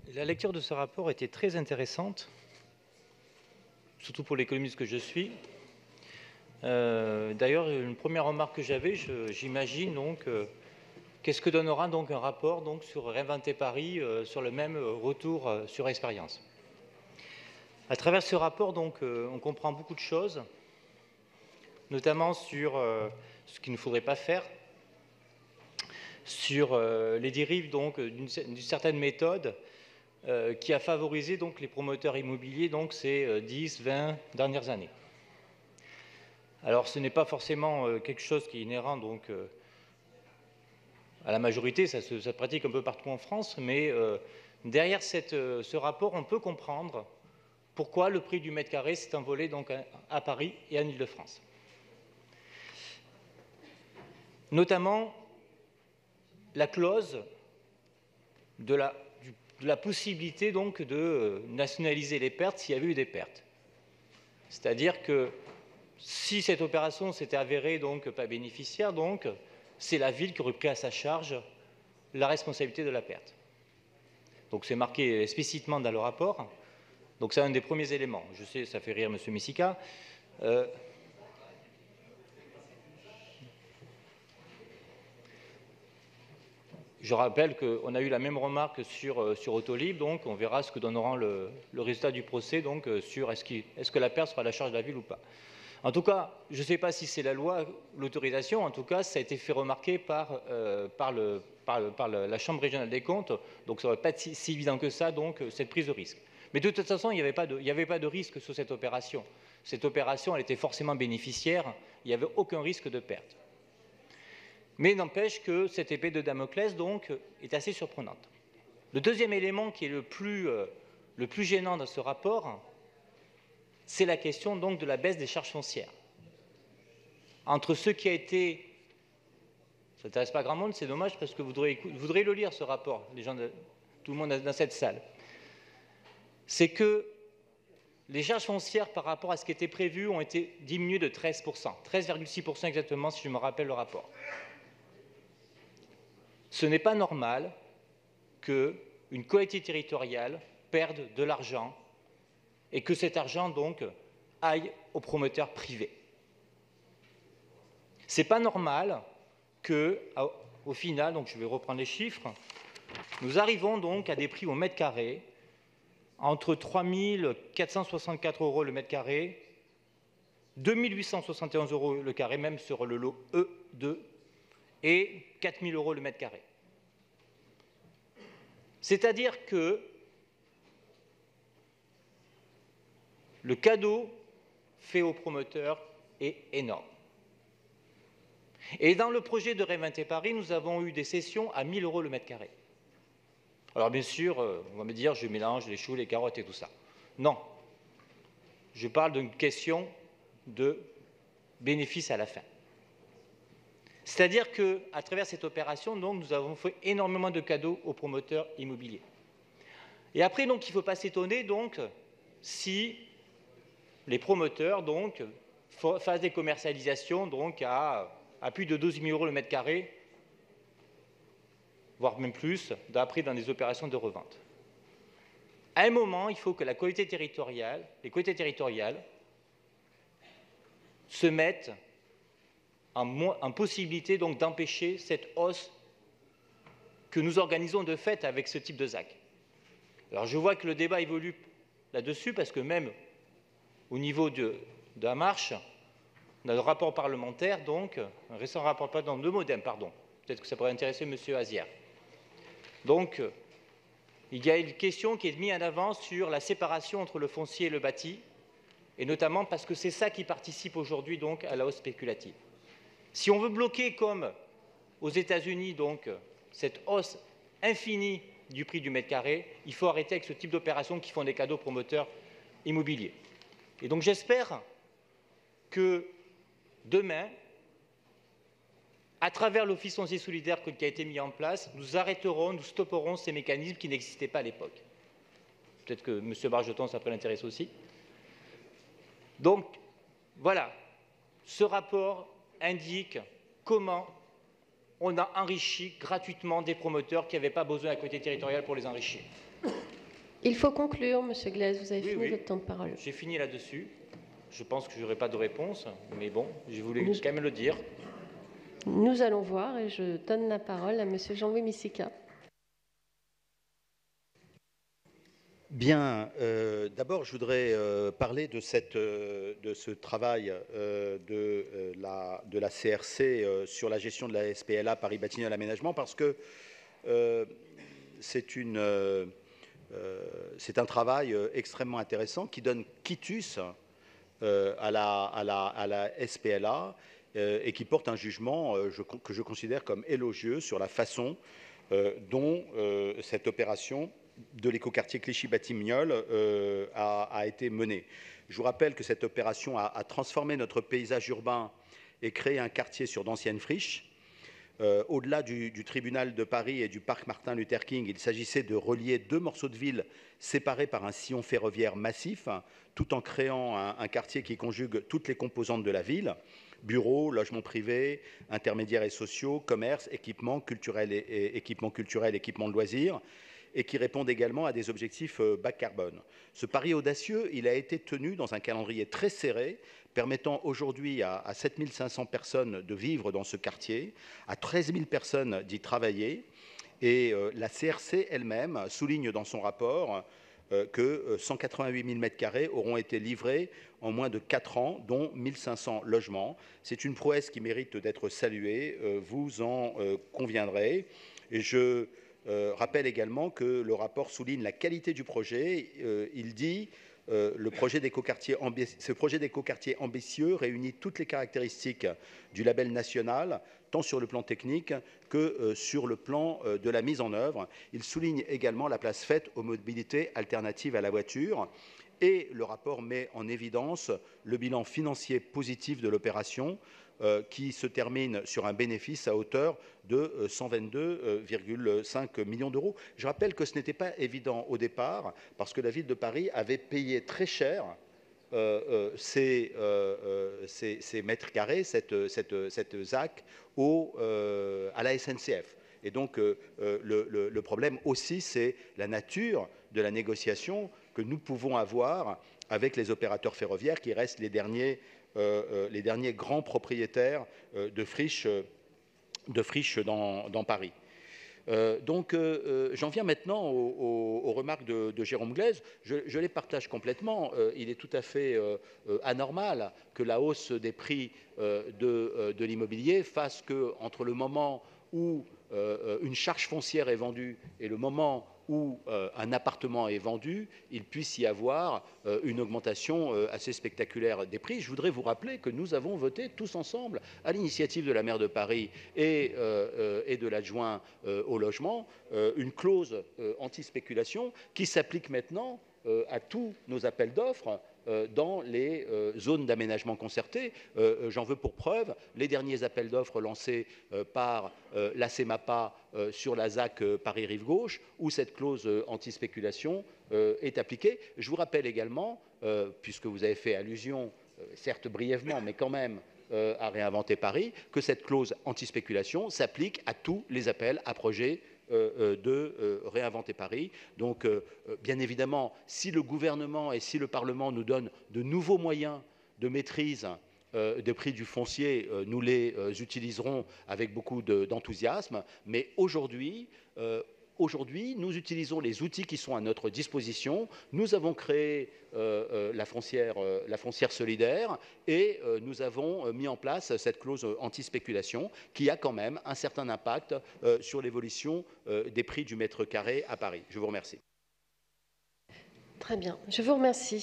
La lecture de ce rapport était très intéressante, surtout pour l'économiste que je suis. D'ailleurs, une première remarque que j'avais, j'imagine donc qu'est-ce que donnera donc un rapport donc sur Réinventer Paris sur le même retour sur expérience. À travers ce rapport, donc, on comprend beaucoup de choses, notamment sur ce qu'il ne faudrait pas faire, sur les dérives donc d'une certaine méthode qui a favorisé donc les promoteurs immobiliers donc ces 10-20 dernières années. Alors ce n'est pas forcément quelque chose qui est inhérent donc à la majorité, ça se pratique un peu partout en France, mais derrière ce rapport, on peut comprendre pourquoi le prix du mètre carré s'est envolé donc à Paris et en Île-de-France. Notamment la clause de la possibilité donc de nationaliser les pertes s'il y avait eu des pertes. C'est-à-dire que si cette opération s'était avérée donc pas bénéficiaire, donc c'est la ville qui aurait pris à sa charge la responsabilité de la perte. Donc c'est marqué explicitement dans le rapport. Donc c'est un des premiers éléments. Je sais, ça fait rire M. Messica. Je rappelle qu'on a eu la même remarque sur Autolib, donc on verra ce que donnera le résultat du procès donc, sur est-ce que la perte sera à la charge de la ville ou pas. En tout cas, je ne sais pas si c'est la loi, l'autorisation, en tout cas, ça a été fait remarquer par la Chambre régionale des comptes, donc ça ne va pas être si évident que ça, donc, cette prise de risque. Mais de toute façon, il n'y avait pas de risque sur cette opération. Cette opération, elle était forcément bénéficiaire, il n'y avait aucun risque de perte. Mais n'empêche que cette épée de Damoclès, donc, est assez surprenante. Le deuxième élément qui est le plus gênant dans ce rapport, c'est la question donc de la baisse des charges foncières. Entre ce qui a été... Ça n'intéresse pas grand monde, c'est dommage parce que vous voudrez le lire, ce rapport, les gens tout le monde dans cette salle. C'est que les charges foncières par rapport à ce qui était prévu ont été diminuées de 13%, 13,6% exactement si je me rappelle le rapport. Ce n'est pas normal qu'une collectivité territoriale perde de l'argent et que cet argent, donc, aille aux promoteurs privés. Ce n'est pas normal qu'au final, donc je vais reprendre les chiffres, nous arrivons donc à des prix au mètre carré entre 3 464 € le mètre carré, 2 871 € le carré, même sur le lot E2, et 4 000 € le mètre carré. C'est-à-dire que le cadeau fait aux promoteurs est énorme. Et dans le projet de Réinventer Paris, nous avons eu des cessions à 1 000 € le mètre carré. Alors bien sûr, on va me dire, je mélange les choux, les carottes et tout ça. Non. Je parle d'une question de bénéfice à la fin. C'est-à-dire qu'à travers cette opération, donc, nous avons fait énormément de cadeaux aux promoteurs immobiliers. Et après, donc, il ne faut pas s'étonner donc, si les promoteurs donc, fassent des commercialisations donc, à plus de 12 000 € le mètre carré, voire même plus, d'après dans des opérations de revente. À un moment, il faut que les collectivités territoriales se mettent en possibilité donc d'empêcher cette hausse que nous organisons de fait avec ce type de ZAC. Alors je vois que le débat évolue là-dessus parce que même au niveau de la marche, on a le rapport parlementaire, donc, un récent rapport de Modem, pardon. Peut-être que ça pourrait intéresser M. Azière. Donc, il y a une question qui est mise en avant sur la séparation entre le foncier et le bâti, et notamment parce que c'est ça qui participe aujourd'hui donc à la hausse spéculative. Si on veut bloquer, comme aux États-Unis, donc, cette hausse infinie du prix du mètre carré, il faut arrêter avec ce type d'opérations qui font des cadeaux promoteurs immobiliers. Et donc j'espère que demain, à travers l'Office foncier solidaire qui a été mis en place, nous arrêterons, nous stopperons ces mécanismes qui n'existaient pas à l'époque. Peut-être que M. Bargeton, ça peut l'intéresser aussi. Donc, voilà, ce rapport indique comment on a enrichi gratuitement des promoteurs qui n'avaient pas besoin de la collectivité territoriale pour les enrichir. Il faut conclure, Monsieur Glaise, vous avez fini oui. votre temps de parole. J'ai fini là-dessus. Je pense que je n'aurai pas de réponse, mais bon, j'ai voulu quand même le dire. Nous allons voir et je donne la parole à Monsieur Jean-Louis Missika. Bien, d'abord, je voudrais parler de ce travail de la CRC sur la gestion de la SPLA Paris Batignolles Aménagement, parce que c'est un travail extrêmement intéressant qui donne quitus à la SPLA et qui porte un jugement que je considère comme élogieux sur la façon dont cette opération de l'écoquartier Clichy-Batignolles a été menée. Je vous rappelle que cette opération a transformé notre paysage urbain et créé un quartier sur d'anciennes friches. Au-delà du tribunal de Paris et du parc Martin Luther King, il s'agissait de relier deux morceaux de ville séparés par un sillon ferroviaire massif, tout en créant un quartier qui conjugue toutes les composantes de la ville: bureaux, logements privés, intermédiaires et sociaux, commerces, équipements culturels équipements de loisirs, et qui répondent également à des objectifs bas carbone. Ce pari audacieux, il a été tenu dans un calendrier très serré, permettant aujourd'hui à 7 500 personnes de vivre dans ce quartier, à 13 000 personnes d'y travailler. Et la CRC elle-même souligne dans son rapport que 188 000 m² auront été livrés en moins de 4 ans, dont 1 500 logements. C'est une prouesse qui mérite d'être saluée, vous en conviendrez. Et je rappelle également que le rapport souligne la qualité du projet. Il dit ce projet d'écoquartier ambitieux réunit toutes les caractéristiques du label national, tant sur le plan technique que sur le plan de la mise en œuvre. Il souligne également la place faite aux mobilités alternatives à la voiture. Et le rapport met en évidence le bilan financier positif de l'opération, qui se termine sur un bénéfice à hauteur de 122,5 millions d'euros. Je rappelle que ce n'était pas évident au départ, parce que la ville de Paris avait payé très cher ces mètres carrés, cette ZAC, à la SNCF. Et donc, le problème aussi, c'est la nature de la négociation que nous pouvons avoir avec les opérateurs ferroviaires, qui restent les derniers grands propriétaires de friches dans Paris. J'en viens maintenant aux remarques de Jérôme Glaise. Je les partage complètement. Il est tout à fait anormal que la hausse des prix de l'immobilier fasse que, entre le moment où une charge foncière est vendue et le moment où un appartement est vendu, il puisse y avoir une augmentation assez spectaculaire des prix. Je voudrais vous rappeler que nous avons voté tous ensemble, à l'initiative de la maire de Paris et de l'adjoint au logement, une clause anti-spéculation qui s'applique maintenant à tous nos appels d'offres dans les zones d'aménagement concerté. J'en veux pour preuve les derniers appels d'offres lancés par la CEMAPA sur la ZAC Paris-Rive-Gauche, où cette clause anti-spéculation est appliquée. Je vous rappelle également, puisque vous avez fait allusion, certes brièvement, mais quand même, à Réinventer Paris, que cette clause anti-spéculation s'applique à tous les appels à projets de Réinventer Paris. Donc, bien évidemment, si le gouvernement et si le Parlement nous donnent de nouveaux moyens de maîtrise des prix du foncier, nous les utiliserons avec beaucoup d'enthousiasme. Mais aujourd'hui, nous utilisons les outils qui sont à notre disposition. Nous avons créé la foncière solidaire et nous avons mis en place cette clause anti-spéculation qui a quand même un certain impact sur l'évolution des prix du mètre carré à Paris. Je vous remercie. Très bien. Je vous remercie.